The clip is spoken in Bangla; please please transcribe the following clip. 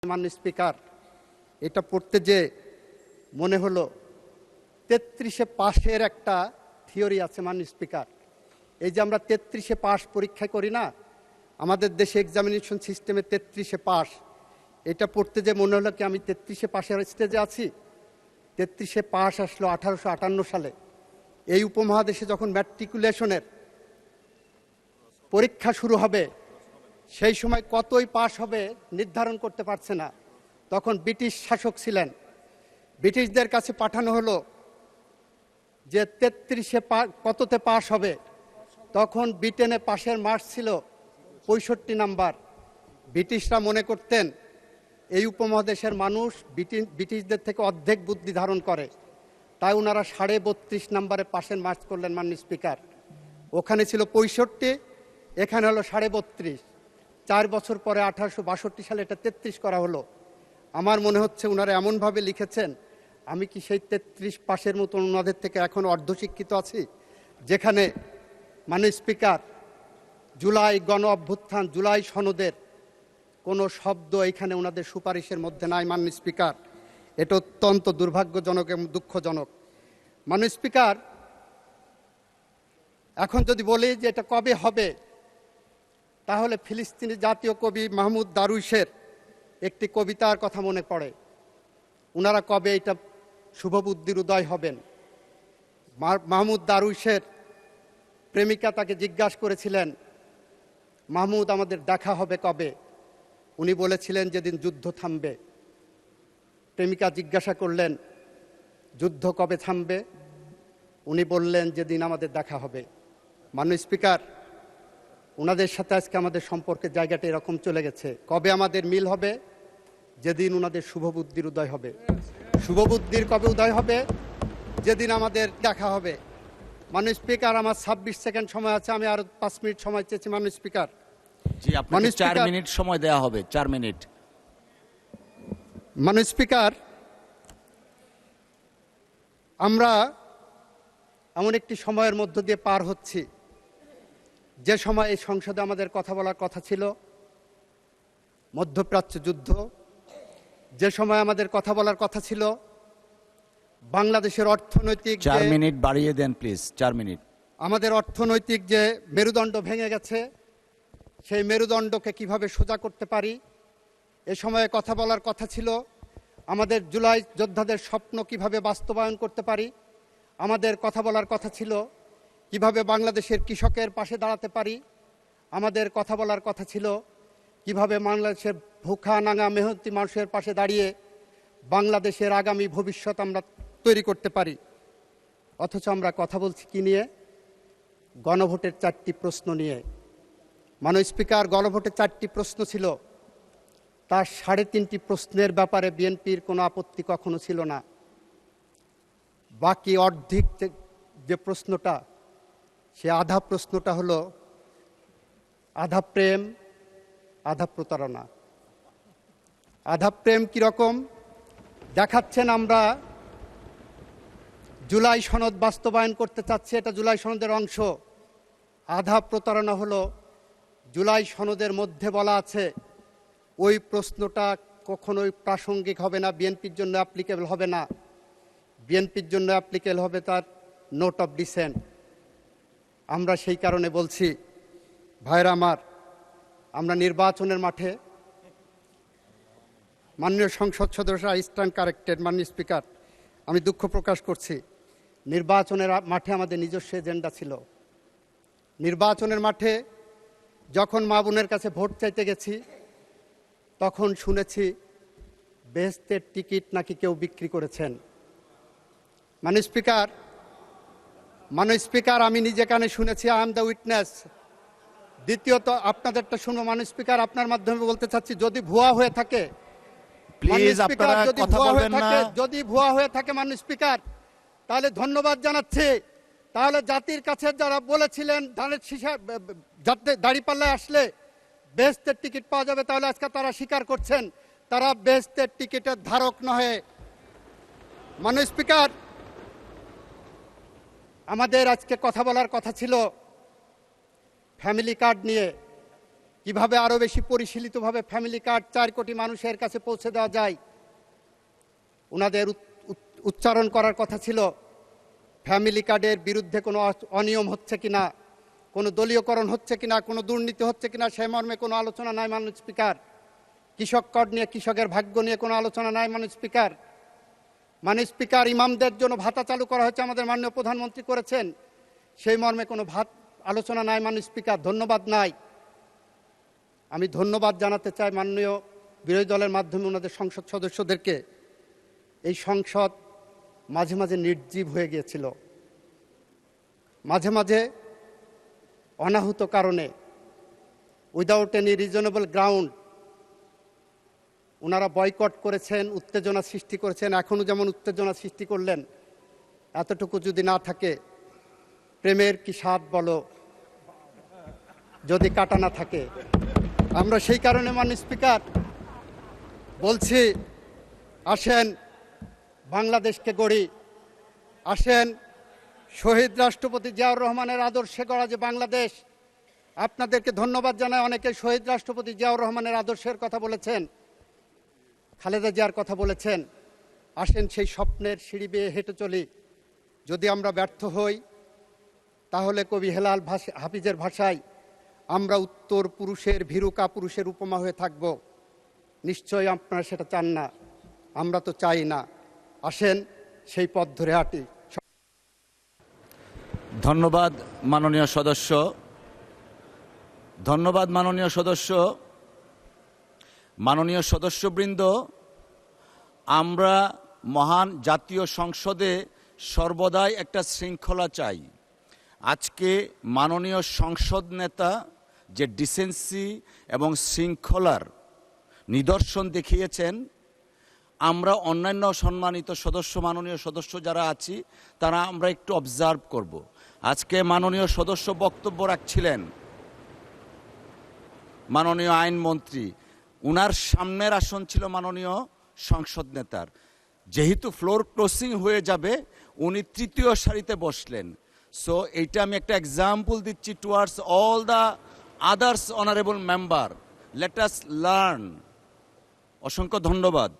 মাননীয় স্পিকার, এটা পড়তে যে মনে হলো ৩৩-এ পাশের একটা থিওরি আছে মাননীয় স্পিকার। এই যে আমরা ৩৩-এ পাশ পরীক্ষা করি না, আমাদের দেশে এক্সামিনেশন সিস্টেমে ৩৩-এ পাশ, এটা পড়তে যে মনে হলো কি আমি ৩৩-এ পাশের স্টেজে আছি। ৩৩-এ পাশ আসলো 1858 সালে। এই উপমহাদেশে যখন ম্যাট্রিকুলেশনের পরীক্ষা শুরু হবে, সেই সময় কতই পাশ হবে নির্ধারণ করতে পারছে না। তখন ব্রিটিশ শাসক ছিলেন, ব্রিটিশদের কাছে পাঠানো হলো যে ৩৩-এ কততে পাশ হবে। তখন ব্রিটেনে পাশের মার্কস ছিল ৬৫ নাম্বার। ব্রিটিশরা মনে করতেন এই উপমহাদেশের মানুষ ব্রিটিশদের থেকে অর্ধেক বুদ্ধি ধারণ করে, তাই ওনারা ৩২.৫ নাম্বারে পাশের মার্কস করলেন মাননীয় স্পিকার। ওখানে ছিল ৬৫, এখানে হলো ৩২.৫। ৪ বছর পরে 1862 সালে এটা ৩৩ করা হলো। আমার মনে হচ্ছে ওনারা এমনভাবে লিখেছেন, আমি কি সেই ৩৩ পাশের মতো ওনাদের থেকে এখন অর্ধশিক্ষিত আছি? যেখানে মাননীয় স্পিকার, জুলাই গণ অভ্যুত্থান, জুলাই সনদের কোনো শব্দ এখানে ওনাদের সুপারিশের মধ্যে নাই মাননীয় স্পিকার। এটা অত্যন্ত দুর্ভাগ্যজনক এবং দুঃখজনক। মাননীয় স্পিকার, এখন যদি বলি যে এটা কবে হবে, তাহলে ফিলিস্তিনি জাতীয় কবি মাহমুদ দারুইশের একটি কবিতার কথা মনে পড়ে। ওনারা কবে এটা শুভবুদ্ধির উদয় হবেন। মাহমুদ দারুইশের প্রেমিকা তাকে জিজ্ঞাসা করেছিলেন, মাহমুদ আমাদের দেখা হবে কবে? উনি বলেছিলেন যেদিন যুদ্ধ থামবে। প্রেমিকা জিজ্ঞাসা করলেন, যুদ্ধ কবে থামবে? উনি বললেন যেদিন আমাদের দেখা হবে। মাননীয় স্পিকার, ওনাদের সাথে আজকে আমাদের সম্পর্কের জায়গাটা এরকম চলে গেছে। কবে আমাদের মিল হবে? যেদিন ওনাদের শুভবুদ্ধির উদয় হবে। শুভবুদ্ধির কবে উদয় হবে? যেদিন আমাদের দেখা হবে। মাননীয় স্পিকার, আমার 26 সেকেন্ড সময় আছে, আমি আরো 5 মিনিট সময় চেয়েছি মাননীয় স্পিকার। জি, আপনাকে 4 মিনিট সময় দেওয়া হবে। 4 মিনিট। মাননীয় স্পিকার, আমরা এমন একটি সময়ের মধ্য দিয়ে পার হচ্ছি, যে সময় এই সংসদে আমাদের কথা বলার কথা ছিল মধ্যপ্রাচ্য যুদ্ধ, যে সময় আমাদের কথা বলার কথা ছিল বাংলাদেশের অর্থনৈতিক। 4 মিনিট বাড়িয়ে দেন প্লিজ। 4 মিনিট। আমাদের অর্থনৈতিক যে মেরুদণ্ড ভেঙে গেছে, সেই মেরুদণ্ডকে কিভাবে সোজা করতে পারি, এ সময়ে কথা বলার কথা ছিল আমাদের জুলাই যোদ্ধাদের স্বপ্ন কিভাবে বাস্তবায়ন করতে পারি। আমাদের কথা বলার কথা ছিল কিভাবে বাংলাদেশের কৃষকের পাশে দাঁড়াতে পারি। আমাদের কথা বলার কথা ছিল কিভাবে বাংলাদেশের ভুখা নাঙা মেহনতি মানুষের পাশে দাঁড়িয়ে বাংলাদেশের আগামী ভবিষ্যৎ আমরা তৈরি করতে পারি। অথচ আমরা কথা বলছি কি নিয়ে? গণভোটের 4টি প্রশ্ন নিয়ে। মাননীয় স্পিকার, গণভোটের 4টি প্রশ্ন ছিল, তার 3.5টি প্রশ্নের ব্যাপারে বিএনপির কোনো আপত্তি কখনো ছিল না। বাকি অর্ধেক যে প্রশ্নটা, সে আধা প্রশ্নটা হলো আধা প্রেম আধা প্রতারণা। আধা প্রেম কীরকম দেখাচ্ছেন? আমরা জুলাই সনদ বাস্তবায়ন করতে চাচ্ছি, এটা জুলাই সনদের অংশ। আধা প্রতারণা হলো জুলাই সনদের মধ্যে বলা আছে ওই প্রশ্নটা কখনোই প্রাসঙ্গিক হবে না, বিএনপির জন্য অ্যাপ্লিকেবল হবে না। বিএনপির জন্য অ্যাপ্লিকেবল হবে তার নোট অফ ডিসেন্ট। আমরা সেই কারণে বলছি, ভাইরা আমার, আমরা নির্বাচনের মাঠে, মাননীয় সংসদ সদস্য আই স্ট্যান্ড কারেক্টেড। মাননীয় স্পিকার, আমি দুঃখ প্রকাশ করছি, নির্বাচনের মাঠে আমাদের নিজস্ব এজেন্ডা ছিল। নির্বাচনের মাঠে যখন মা বোনের কাছে ভোট চাইতে গেছি, তখন শুনেছি বেহেশতের টিকিট নাকি কেউ বিক্রি করেছেন। মাননীয় স্পিকার, আমি নিজে কানে শুনেছি, আই এম দ্য উইটনেস। দ্বিতীয়ত আপনাদেরটা শুনো মাননীয় স্পিকার, আপনার মাধ্যমে বলতে চাচ্ছি, যদি ভুয়া হয়ে থাকে, প্লিজ আপনারা কথা বলবেন না। যদি ভুয়া হয়ে থাকে মাননীয় স্পিকার, তাহলে ধন্যবাদ জানাচ্ছি। তাহলে জাতির কাছে যারা বলেছিলেন ধানের শীষা দাঁড়িপাল্লায় আসলে বেহেশতের টিকিট পাওয়া যাবে, তাহলে আজকে তারা স্বীকার করছেন তারা বেহেশতের টিকিটের ধারক নহে। মাননীয় স্পিকার, আমাদের আজকে কথা বলার কথা ছিল ফ্যামিলি কার্ড নিয়ে। কিভাবে আরো বেশি পরিশীলিতভাবে ফ্যামিলি কার্ড 4 কোটি মানুষের কাছে পৌঁছে দেওয়া যায়। ওনাদের উচ্চারণ করার কথা ছিল ফ্যামিলি কার্ডের বিরুদ্ধে কোনো অনিয়ম হচ্ছে কিনা, কোনো দলীয়করণ হচ্ছে কিনা, কোনো দুর্নীতি হচ্ছে কিনা সেই মর্মে কোনো আলোচনা নাই মাননীয় স্পিকার। কৃষক কার্ড নিয়ে, কৃষকের ভাগ্য নিয়ে কোনো আলোচনা নাই মাননীয় স্পিকার। মাননীয় স্পিকার, ইমামদের জন্য ভাতা চালু করা হয়েছে, আমাদের মাননীয় প্রধানমন্ত্রী করেছেন, সেই মর্মে কোনো আলোচনা নাই মাননীয় স্পিকার। ধন্যবাদ নাই। আমি ধন্যবাদ জানাতে চাই মাননীয় বিরোধী দলের মাধ্যমে ওনাদের সংসদ সদস্যদেরকে। এই সংসদ মাঝে মাঝে নির্জীব হয়ে গিয়েছিল, মাঝে মাঝে অনাহুত কারণে, উইদাউট এনি রিজনেবল গ্রাউন্ড ওনারা বয়কট করেছেন, উত্তেজনা সৃষ্টি করেছেন। এখনও যেমন উত্তেজনা সৃষ্টি করলেন। এতটুকু যদি না থাকে, প্রেমের কি স্বাদ বলো যদি কাটা না থাকে। আমরা সেই কারণে মাননীয় স্পিকার বলছি, আসেন বাংলাদেশকে গড়ি, আসেন শহীদ রাষ্ট্রপতি জিয়াউর রহমানের আদর্শে গড়া যে বাংলাদেশ। আপনাদেরকে ধন্যবাদ জানাই, অনেকে শহীদ রাষ্ট্রপতি জিয়াউর রহমানের আদর্শের কথা বলেছেন, খালেদা জিয়ার কথা বলেছেন। আসেন সেই স্বপ্নের সিঁড়ি বেয়ে হেঁটে চলি। যদি আমরা ব্যর্থ হই, তাহলে কবি হেলাল হাফিজের ভাষায় আমরা উত্তর পুরুষের ভীরু কাপুরুষের উপমা হয়ে থাকব। নিশ্চয়ই আপনারা সেটা চান না, আমরা তো চাই না। আসেন সেই পথ ধরে হাঁটি। ধন্যবাদ মাননীয় সদস্য, ধন্যবাদ মাননীয় সদস্য। মাননীয় সদস্যবৃন্দ, আমরা মহান জাতীয় সংসদে সর্বদাই একটা শৃঙ্খলা চাই। আজকে মাননীয় সংসদ নেতা যে ডিসেন্সি এবং শৃঙ্খলার নিদর্শন দেখিয়েছেন, আমরা অন্যান্য সম্মানিত সদস্য, মাননীয় সদস্য যারা আছি, তারা আমরা একটু অবজার্ভ করব। আজকে মাননীয় সদস্য বক্তব্য রাখছিলেন, মাননীয় আইনমন্ত্রী, উনার সামনের আসন ছিল মাননীয় সংসদ নেতার। যেহেতু ফ্লোর ক্রসিং হয়ে যাবে, উনি তৃতীয় সারিতে বসলেন। সো এইটা আমি একটা এক্সাম্পল দিচ্ছি towards all the others honourable member. Let us learn. অসংখ্য ধন্যবাদ।